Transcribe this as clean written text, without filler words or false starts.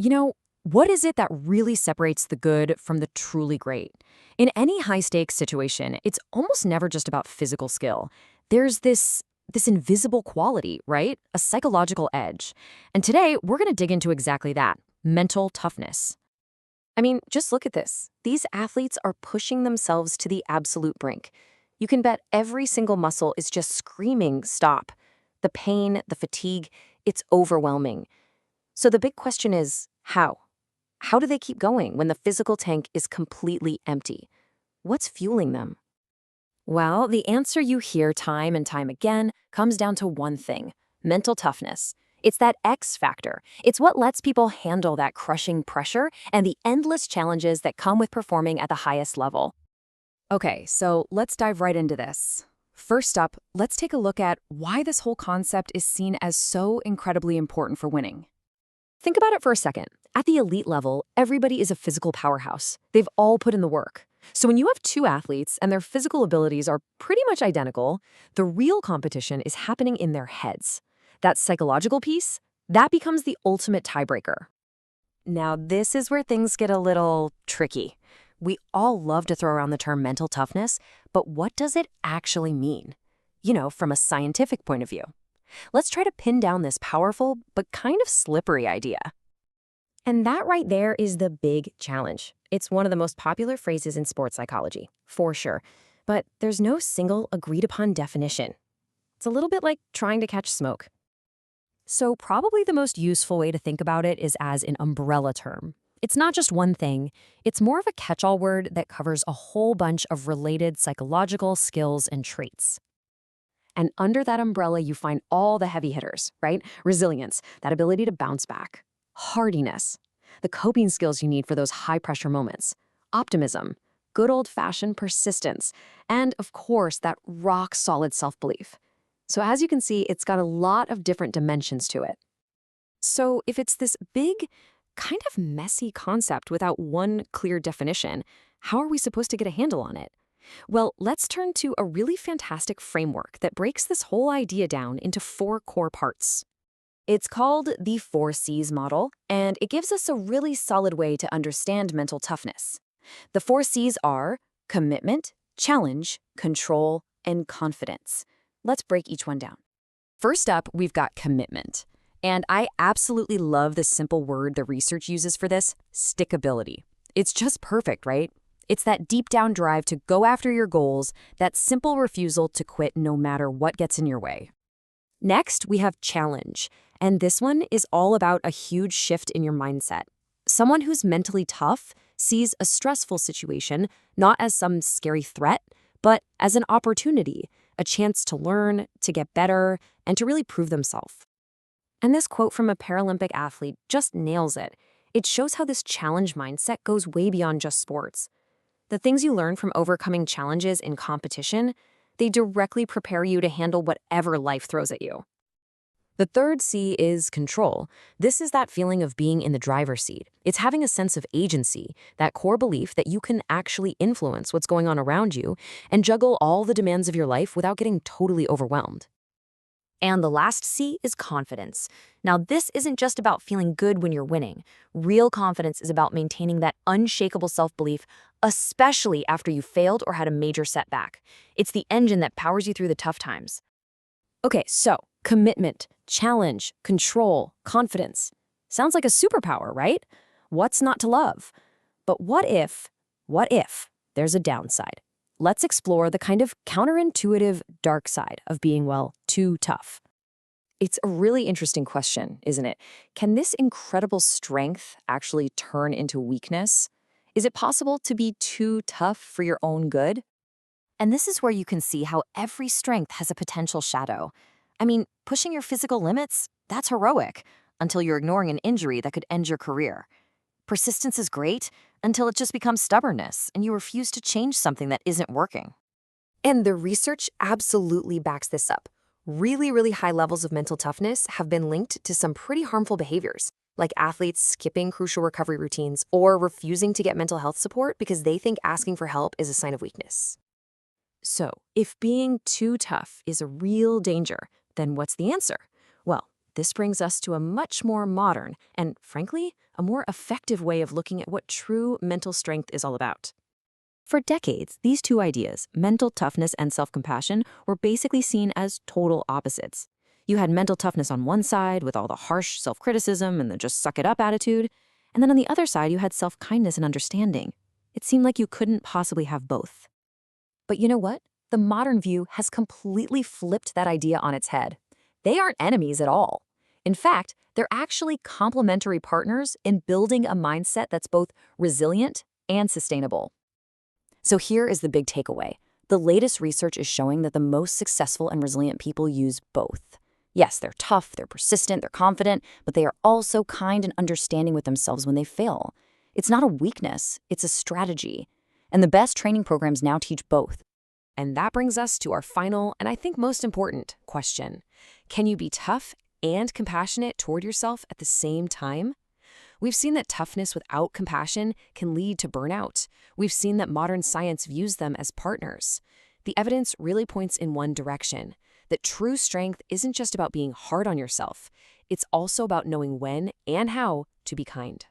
You know, what is it that really separates the good from the truly great? In any high-stakes situation, it's almost never just about physical skill. There's this invisible quality, right? A psychological edge. And today, we're going to dig into exactly that, mental toughness. I mean, just look at this. These athletes are pushing themselves to the absolute brink. You can bet every single muscle is just screaming, stop. The pain, the fatigue, it's overwhelming. So the big question is, how? How do they keep going when the physical tank is completely empty? What's fueling them? Well, the answer you hear time and time again comes down to one thing: mental toughness. It's that X factor. It's what lets people handle that crushing pressure and the endless challenges that come with performing at the highest level. Okay, so let's dive right into this. First up, let's take a look at why this whole concept is seen as so incredibly important for winning. Think about it for a second. At the elite level, everybody is a physical powerhouse. They've all put in the work. So when you have two athletes and their physical abilities are pretty much identical, the real competition is happening in their heads. That psychological piece, that becomes the ultimate tiebreaker. Now, this is where things get a little tricky. We all love to throw around the term mental toughness, but what does it actually mean? From a scientific point of view. Let's try to pin down this powerful but kind of slippery idea. And that right there is the big challenge. It's one of the most popular phrases in sports psychology, for sure. But there's no single agreed-upon definition. It's a little bit like trying to catch smoke. So probably the most useful way to think about it is as an umbrella term. It's not just one thing. It's more of a catch-all word that covers a whole bunch of related psychological skills and traits. And under that umbrella, you find all the heavy hitters, right? Resilience, that ability to bounce back. Hardiness, the coping skills you need for those high-pressure moments. Optimism, good old-fashioned persistence. And, of course, that rock-solid self-belief. So as you can see, it's got a lot of different dimensions to it. So if it's this big, kind of messy concept without one clear definition, how are we supposed to get a handle on it? Well, let's turn to a really fantastic framework that breaks this whole idea down into 4 core parts. It's called the 4 C's model, and it gives us a really solid way to understand mental toughness. The 4 C's are commitment, challenge, control, and confidence. Let's break each one down. First up, we've got commitment. And I absolutely love the simple word the research uses for this: stickability. It's just perfect, right? It's that deep down drive to go after your goals, that simple refusal to quit no matter what gets in your way. Next, we have challenge. And this one is all about a huge shift in your mindset. Someone who's mentally tough sees a stressful situation not as some scary threat, but as an opportunity, a chance to learn, to get better, and to really prove themselves. And this quote from a Paralympic athlete just nails it. It shows how this challenge mindset goes way beyond just sports. The things you learn from overcoming challenges in competition, they directly prepare you to handle whatever life throws at you. The third C is control. This is that feeling of being in the driver's seat. It's having a sense of agency, that core belief that you can actually influence what's going on around you and juggle all the demands of your life without getting totally overwhelmed. And the last C is confidence. Now, this isn't just about feeling good when you're winning. Real confidence is about maintaining that unshakable self-belief, especially after you failed or had a major setback. It's the engine that powers you through the tough times. Okay, so commitment, challenge, control, confidence. Sounds like a superpower, right? What's not to love? But what if there's a downside? Let's explore the kind of counterintuitive dark side of being, well, too tough. It's a really interesting question, isn't it? Can this incredible strength actually turn into weakness? Is it possible to be too tough for your own good? And this is where you can see how every strength has a potential shadow. I mean, pushing your physical limits, that's heroic, until you're ignoring an injury that could end your career. Persistence is great until it just becomes stubbornness and you refuse to change something that isn't working. And the research absolutely backs this up. Really, really high levels of mental toughness have been linked to some pretty harmful behaviors, like athletes skipping crucial recovery routines or refusing to get mental health support because they think asking for help is a sign of weakness. So, if being too tough is a real danger, then what's the answer? Well, This brings us to a much more modern and, frankly, a more effective way of looking at what true mental strength is all about. For decades, these two ideas, mental toughness and self-compassion, were basically seen as total opposites. You had mental toughness on one side with all the harsh self-criticism and the just suck it up attitude, and then on the other side you had self-kindness and understanding. It seemed like you couldn't possibly have both. But you know what? The modern view has completely flipped that idea on its head. They aren't enemies at all. In fact, they're actually complementary partners in building a mindset that's both resilient and sustainable. So here is the big takeaway. The latest research is showing that the most successful and resilient people use both. Yes, they're tough, they're persistent, they're confident, but they are also kind and understanding with themselves when they fail. It's not a weakness, it's a strategy. And the best training programs now teach both. And that brings us to our final, and I think most important, question. Can you be tough and compassionate toward yourself at the same time? We've seen that toughness without compassion can lead to burnout. We've seen that modern science views them as partners. The evidence really points in one direction, that true strength isn't just about being hard on yourself. It's also about knowing when and how to be kind.